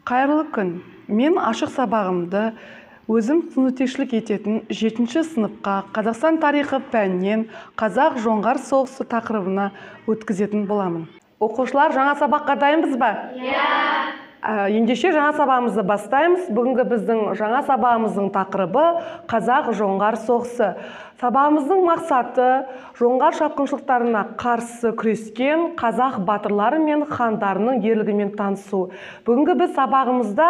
Қайырлы күн. Мен ашық сабағымды өзім сыныптешілік ететін 7-ші сыныпқа Қазақстан тарихы пәнінен қазақ жоңғар соғысы тақырыбына өткізетін боламын. Оқушылар, жаңа сабаққа дайынбыз ба? Ендеше жаңа сабағымызды бастаймыз. Бүгінгі біздің жаңа сабағымыздың тақырыбы қазақ жоңғар соғысы. Сабағымыздың мақсаты жоңғар шапқыншылықтарына қарсы күрескен қазақ батырлары мен хандарының ерлігімен танысу. Бүгінгі біз сабағымызда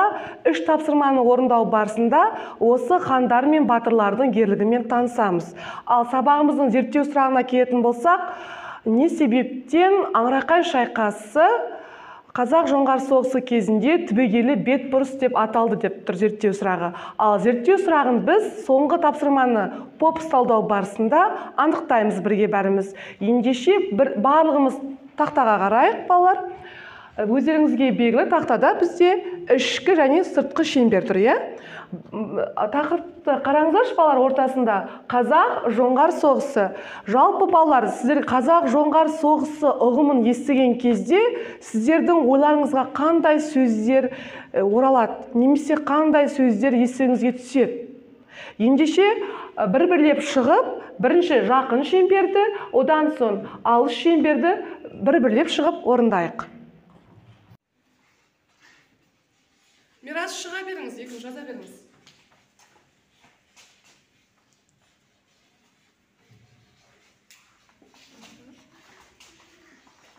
3 тапсырманы орындау барысында осы хандар мен батырлардың ерлігімен танысамыз. Ал сабағымыздың зерттеу сұрағына келетін болсақ, не себептен Аңырақай шайқасы Қазақ жоңғар соғысы кезінде түбегейлі бетбұрыс деп аталды деп тұр зерттеу сұрағы. Ал зерттеу сұрағын біз соңғы тапсырманы попс талдау барысында анықтаймыз бірге бәріміз. Ендеше барлығымыз тақтаға қарайық, балалар. Өздеріңізге белгілі тақтада бізде ішкі және сыртқы шеңбер тұр, иә? Тақырыпты қараңыздаршы, балалар, ортасында қазақ жоңғар соғысы. Жалпы балалар, сіздер қазақ жоңғар соғысы ұғымын естіген кезде сіздердің ойларыңызға қандай сөздер оралады, немесе қандай сөздер есіңізге түседі? Ендеше бір-бірлеп шығып, бірінші жақын шеңберді, одан соң алыс шеңберді бір-бірлеп шығып орындайық. Мирас, шыға беріңіз, екінші жаза беріңіз.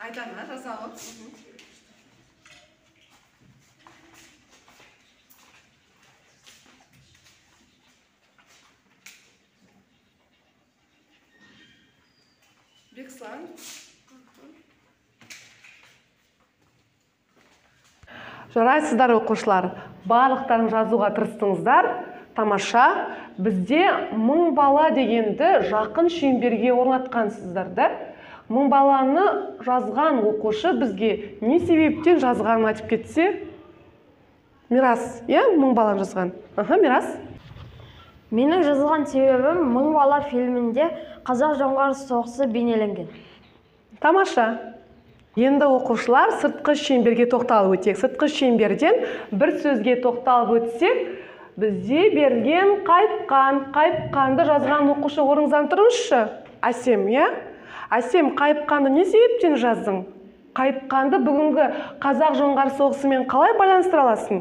Айдана, жаза ғой. Бексан. Жарайсыздар, оқушылар. Барлықтарын жазуға тырыстыңыздар. Тамаша. Бізде 1000 бала дегенді жақын шеңберге орнатқансыздар, да? 1000 баланы жазған оқушы бізге не себептен жазғанын айтып кетсе? Мирас, иә, 1000 бала жазған. Мирас. Менің жазған себебім 1000 бала фильмінде қазақ жоңғар соғысы бейнеленген. Тамаша. Енді оқушылар сыртқы шеңберге тоқталып өтейік. Сыртқы шеңберден бір сөзге тоқталып өтсек, бізде берілген қайыпқанды жазған оқушы орныңыздан тұрыңызшы. Әсем, иә? Әсем, қайыпқанды не себептен жаздың? Қайыпқанды бүгінгі қазақ жоңғар соғысымен қалай байланыстыра аласың?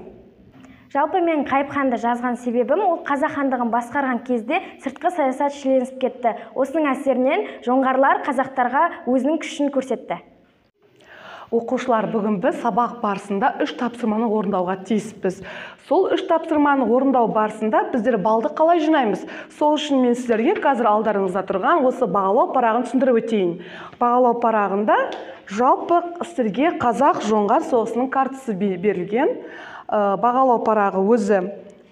Жалпы мен қайыпқанды жазған себебім ол қазақ хандығын басқарған кезде сыртқы саясат шиеленісіп кетті. Осының әсерінен жоңғарлар қазақтарға өзінің күшін көрсетті. Оқушылар, бүгін біз сабақ барысында 3 тапсырманы орындауға тиіспіз. Сол 3 тапсырманы орындау барысында біздер балды қалай жинаймыз? Сол үшін мен сіздерге қазір алдарыңызда тұрған осы бағалау парағын түсіндіріп өтейін. Бағалау парағында жалпы сіздерге қазақ жоңғар соғысының картасы берілген. Бағалау парағы өзі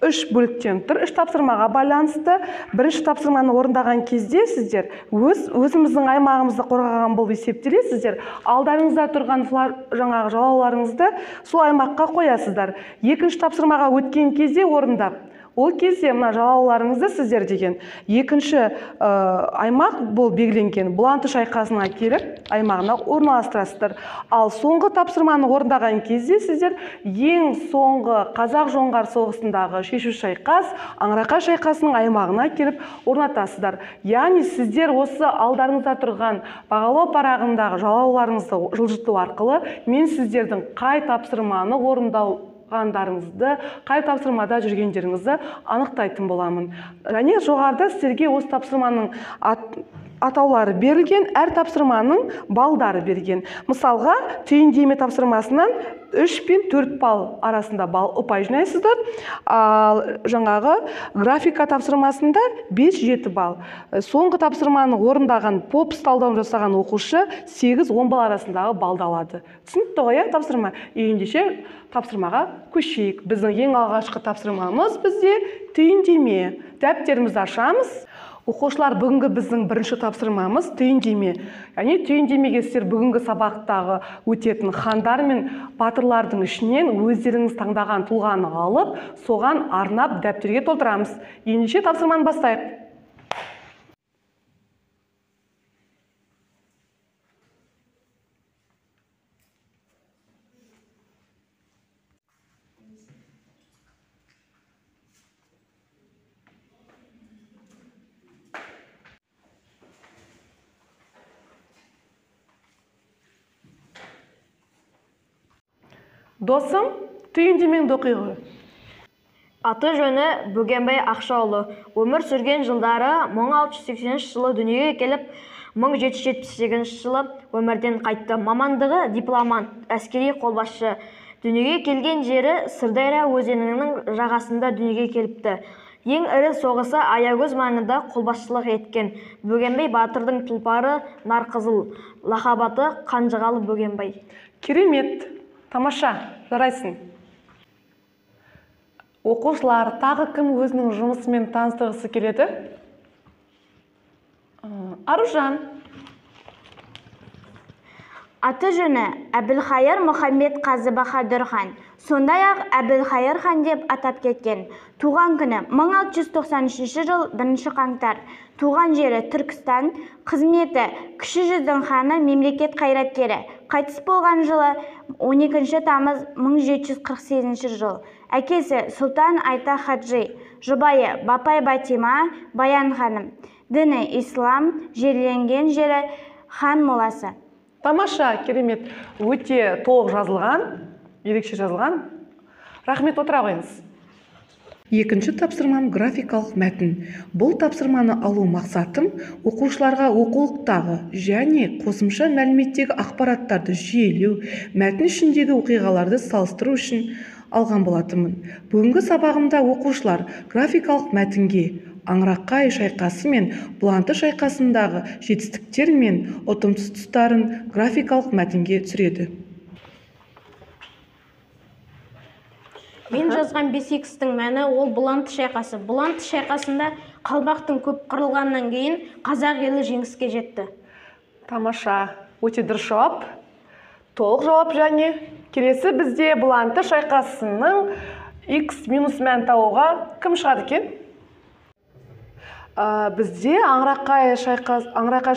3 бөліктен тұр. 3 тапсырмаға байланысты. Бірінші тапсырманы орындаған кезде сіздер өзіміздің аймағымызды қорғаған болып есептелесіздер. Алдарыңызда тұрған жаңағы жалауларыңызды сол аймаққа қоясыздар. Екінші тапсырмаға өткен кезде орындап, ол кезде мына жалауларыңызды сіздер деген екінші аймақ бұл белгіленген Бұланты шайқасына келіп аймағына орналастырасыздар. Ал соңғы тапсырманы орындаған кезде сіздер ең соңғы қазақ жоңғар соғысындағы шешуші шайқас Аңырақай шайқасының аймағына келіп орнатасыздар. Яғни сіздер осы алдарыңызда тұрған бағалау парағындағы жалауларыңызды жылжыту арқылы мен сіздердің қай тапсырманы орындағандарыңызды, қай тапсырмада жүргендеріңізді анықтайтын боламын. Және жоғарыда сіздерге осы тапсырманың атаулары берілген, әр тапсырманың балдары берген. Мысалға, түйіндеме тапсырмасынан 3 пен 4 балл арасында ұпай жинайсыздар. Жаңағы графика тапсырмасында 5-7 балл. Соңғы тапсырманы орындаған попс талдауын жасаған оқушы 8-10 балл арасындағы балды алады. Түсінікті ғой, тапсырма. Ендеше тапсырмаға көшейік. Біздің ең алғашқы тапсырмамыз бізде түйіндеме. Дәптерімізді ашамыз. Оқушылар, бүгінгі біздің бірінші тапсырмамыз түйіндеме. Яғни түйіндемеге сіздер бүгінгі сабақтағы өтетін хандар мен батырлардың ішінен өздеріңіз таңдаған тұлғаны алып, соған арнап дәптерге толтырамыз. Ендеше тапсырманы бастайық. Досым, түйіндемеңді оқи ғой. Аты жөні Бөгенбай Ақшаұлы. Өмір сүрген жылдары 1680 жылы дүниеге келіп, 1778 жылы өмірден қайтты. Мамандығы дипломат, әскери қолбасшы. Дүниеге келген жері Сырдария өзенінің жағасында дүниеге келіпті. Ең ірі соғысы Аягөз маңында қолбасшылық еткен. Бөгенбай батырдың тұлпары Нарқызыл, лақабаты Қанжығалы Бөгенбай. Керемет, тамаша, жарайсың. Оқушылар, тағы кім өзінің жұмысымен таныстырғысы келеді? Аружан. Аты жөні Әбілхайыр Мұхаммед Қазы Баһадүр хан. Сондай-ақ Әбілхайыр хан деп атап кеткен. Туған күні 1693 жыл 1 қаңтар. Туған жері Түркістан. Қызметі кіші жүздің ханы, мемлекет қайраткері. Қайтыс болған жылы 12 тамыз 1748 жыл. Әкесі Сұлтан Айта Хаджи. Жұбайы Бапай Батима Баян ханым. Діні ислам, жерленген жері хан моласы. Тамаша, керемет, өте толық жазылған, ерекше жазылған. Рахмет, отыра қойыңыз. Екінші тапсырмам графикалық мәтін. Бұл тапсырманы алу мақсатым оқушыларға оқулықтағы және қосымша мәліметтегі ақпараттарды жүйелеу, мәтін ішіндегі оқиғаларды салыстыру үшін алған болатынмын. Бүгінгі сабағымда оқушылар графикалық мәтінге Аңырақай шайқасы мен Бұланты шайқасындағы жетістіктер мен ұтымсыз тұстарын графикалық мәтінге түсіреді. Мен жазған 5x-тің мәні ол Бұланты шайқасы. Бұланты шайқасында қалмақтың көп қырылғаннан кейін қазақ елі жеңіске жетті. Тамаша, өте дұрыс жауап. Толық жауап және келесі бізде Бұланты шайқасының x минус мән табуға кім шығады екен? Бізде Аңырақай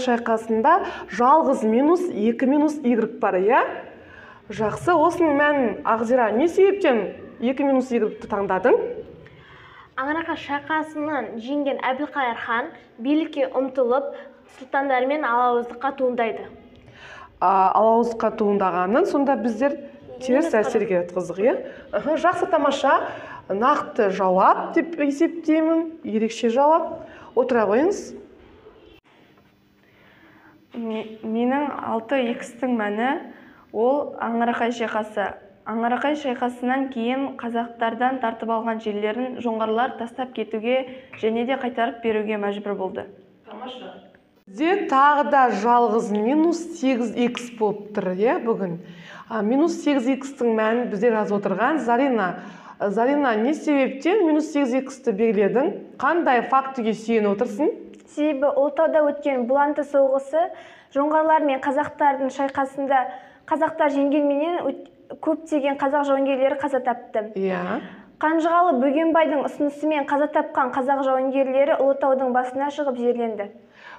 шайқасында жалғыз минус 2 минус y бар, иә? Жақсы, осының мәнін Ақзира, не себептен 2 минус y-ті таңдадың? Аңырақай шайқасынан жеңген Әбілқайыр хан билікке ұмтылып, сұлтандармен алауыздыққа туындайды. Алауыздыққа туындағанын сонда біздер теріс әсерге жатқыздық, иә? Жақсы, тамаша, нақты жауап деп есептеймін, ерекше жауап. Отыра қойыңыз. Менің 6x-тің мәні ол Аңырақай шайқасы. Аңырақай шайқасынан кейін қазақтардан тартып алған жерлерін жоңғарлар тастап кетуге және де қайтарып беруге мәжбүр болды. Тамаша. Бізде тағы да жалғыз минус 8x болып тұр, иә, бүгін. Минус 8x-тің мәнін бізде жазып отырған Зарина, не себептен минус 8x-ті белгіледің? Қандай фактіге сүйеніп отырсың? Себебі Ұлытауда өткен Бұланты соғысы жоңғарлар мен қазақтардың шайқасында қазақтар жеңгенменен көптеген қазақ жауынгерлері қаза тапты. Иә. Қанжығалы Бөгенбайдың ұсынысымен қаза тапқан қазақ жауынгерлері Ұлытаудың басына шығып жерленді.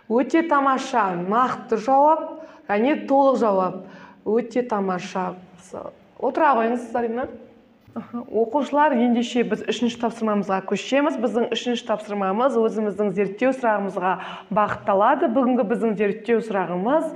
Өте тамаша, нақты жауап, және толық жауап. Өте тамаша. Отыра қойыңыз, Зарина. Оқушылар, ендеше біз үшінші тапсырмамызға көшеміз. Біздің үшінші тапсырмамыз өзіміздің зерттеу сұрағымызға бағытталады. Бүгінгі біздің зерттеу сұрағымыз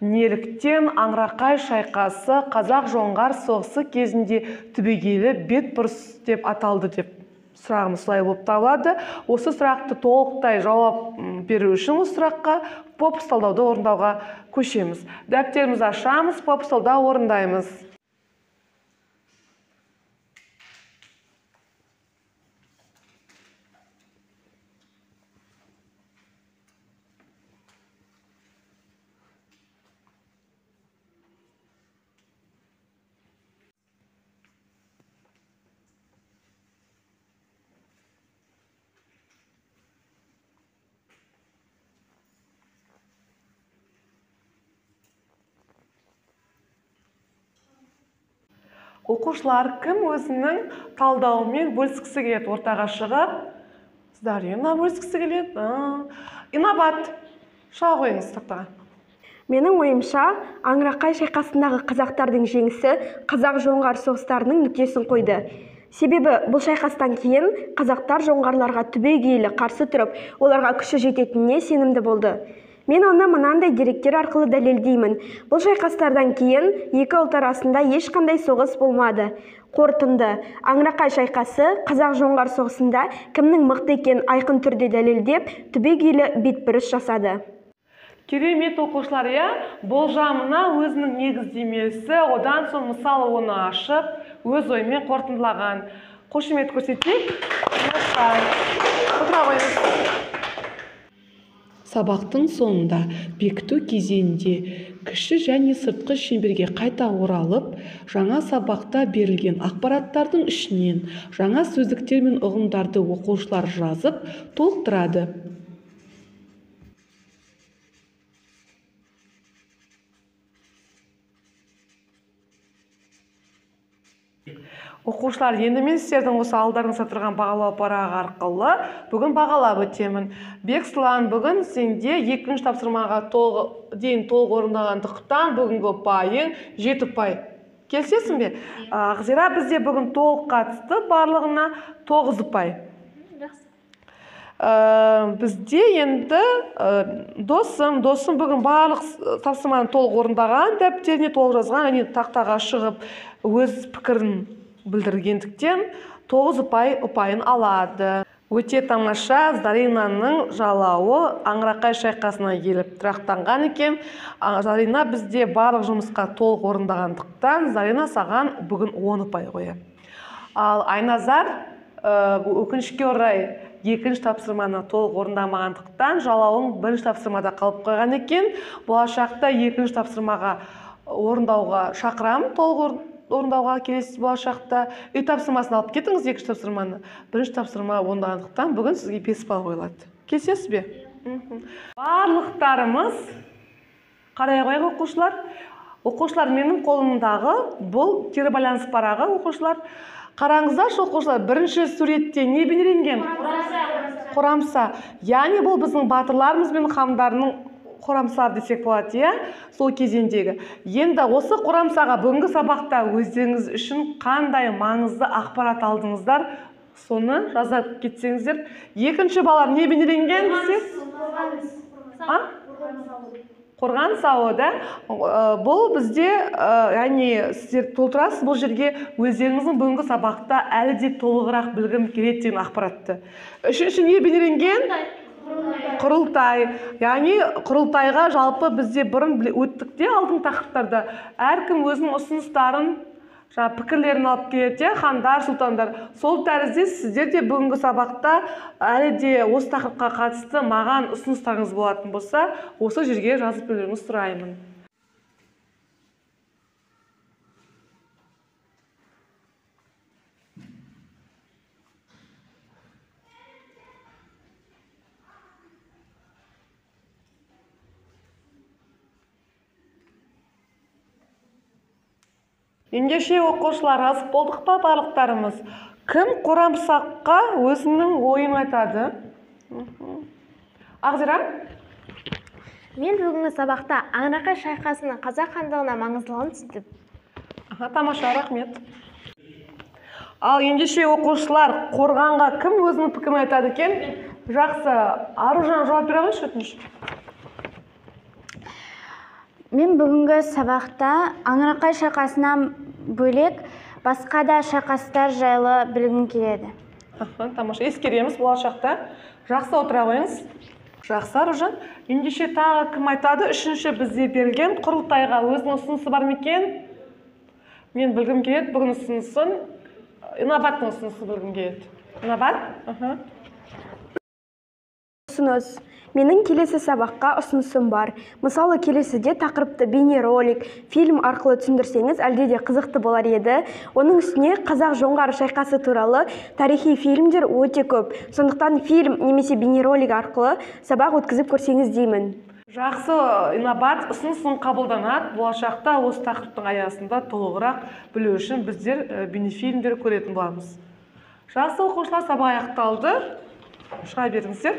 неліктен Аңырақай шайқасы қазақ жоңғар соғысы кезінде түбегейлі бетбұрыс деп аталды деп сұрағымыз солай болып табылады. Осы сұрақты толықтай жауап беру үшін осы сұраққа попс талдауды орындауға көшеміз. Дәптерімізді ашамыз, попс талдау орындаймыз. Оқушылар кім өзінің талдауымен бөліскісі келеді? Ортаға шығып, Зарина бөліскісі келеді. Инабат, шыға қойыңыз тақтаға. Менің ойымша, Аңырақай шайқасындағы қазақтардың жеңісі қазақ жоңғар соғыстарының нүктесін қойды. Себебі бұл шайқастан кейін қазақтар жоңғарларға түбегейлі қарсы тұрып, оларға күші жететініне сенімді болды. Мен оны мынандай деректер арқылы дәлелдеймін. Бұл шайқастардан кейін екі ұлт арасында ешқандай соғыс болмады. Қорытынды. Аңырақай шайқасы қазақ-жоңғар соғысында кімнің мықты екенін айқын түрде дәлелдеп, түбегейлі бетбұрыс жасады. Керемет оқушылар, болжамына өзінің негіздемесі, одан соң мысалы оны ашып, өз ойымен қорытындылаған. Қошемет көрсетейік. Отыра қойыңыз. Сабақтың соңында бекіту кезеңінде кіші және сыртқы шеңберге қайта оралып, жаңа сабақта берілген ақпараттардың ішінен жаңа сөздіктер мен ұғымдарды оқушылар жазып, толықтырады. Оқушылар, енді мен сіздердің осы алдарыңызда тұрған бағалау парағы арқылы бүгін бағалап өтемін. Бексұлан, бүгін сенде екінші тапсырмаға дейін толық орындағандықтан бүгінгі ұпайың 7 ұпай. Келісесің бе? Ақзира бізде бүгін толық қатысты, барлығына 9 ұпай. Бізде енді досым бүгін барлық тапсырманы толық орындаған, дәптеріне толық жазған, және тақтаға шығып өз пікірін білдіргендіктен 9 ұпайын алады. Өте тамаша, Заринаның жалауы Аңырақай шайқасына келіп тұрақтанған екен. Зарина бізде барлық жұмысқа толық орындағандықтан, Зарина саған бүгін 10 ұпай қояды. Ал Айназар өкінішке орай екінші тапсырманы толық орындамағандықтан, жалауың бірінші тапсырмада қалып қойған екен. Болашақта екінші тапсырмаға орындауға шақырамын, толық орындауға келесі болашақта. Үй тапсырмасын алып кетіңіз, екінші тапсырманы. Бірінші тапсырма орындағандықтан бүгін сізге 5 балл қойылады. Келісесіз бе? Барлықтарымыз қарай қойық оқушылар. Оқушылар, менің қолымдағы бұл кері байланыс парағы оқушылар. Қараңыздар, оқушылар, бірінші суретте не бейнеленген? Қорамса. Яғни бұл біздің батырларымыз бен хандарының қорамсар десек болады, сол кезеңдегі. Енді осы қорамсаға бүгінгі сабақта өздеріңіз үшін қандай маңызды ақпарат алдыңыздар, соны жазып кетсеңіздер. Екінші балар не бейнеленген? Қорған сауы, бұл бізде, яғни сіздер толтырасыз бұл жерге өздеріңіздің бүгінгі сабақта әлі де толығырақ білгім келеді деген ақпаратты. Үшінші не бейнеленген? Құрылтай. Яғни құрылтайға жалпы бізде бұрын өттік те алдың тақырыптарда. Әркім өзінің ұсыныстарын, пікірлерін алып келеді, хандар, сұлтандар. Сол тәрізде сіздер де бүгінгі сабақта әлі де осы тақырыпқа қатысты маған ұсыныстарыңыз болатын болса, осы жерге жазып беруіңізді сұраймын. Ендеше оқушылар, жазып болдық па барлықтарымыз? Кім қорамсаққа өзінің ойын айтады? Ақзира? Мен бүгінгі сабақта Аңырақай шайқасының қазақ хандығына маңыздылығын түсіндім. Тамаша, рахмет. Ал ендеше оқушылар, қорғанға кім өзінің пікірін айтады екен? Жақсы, Аружан жауап бере қойшы, өтініш. Мен бүгінгі сабақта Аңырақай шайқасынан бөлек басқа да шайқастар жайлы білгім келеді. Тамаша, ескереміз болашақта. Жақсы, отыра қойыңыз. Жақсы, Аружан. Ендеше тағы кім айтады? Үшінші бізде берілген құрылтайға өзінің ұсынысы бар ма екен? Мен білгім келеді бүгін ұсынысын. Инабаттың ұсынысын білгім келеді. Инабат? Ұсыныс. Менің келесі сабаққа ұсынысым бар. Мысалы, келесіде тақырыпты бейнеролик, фильм арқылы түсіндірсеңіз, әлде де қызықты болар еді. Оның үстіне қазақ-жоңғар шайқасы туралы тарихи фильмдер өте көп. Сондықтан фильм немесе бейнеролик арқылы сабақ өткізіп көрсеңіз деймін. Жақсы, Инабат, ұсынысын қабылданады. Болашақта осы тақырыптың аясында толығырақ білу үшін біздер бейнефильмдер көретін боламыз. Жақсы, оқушылар, сабақ аяқталды. Шыға беріңіздер.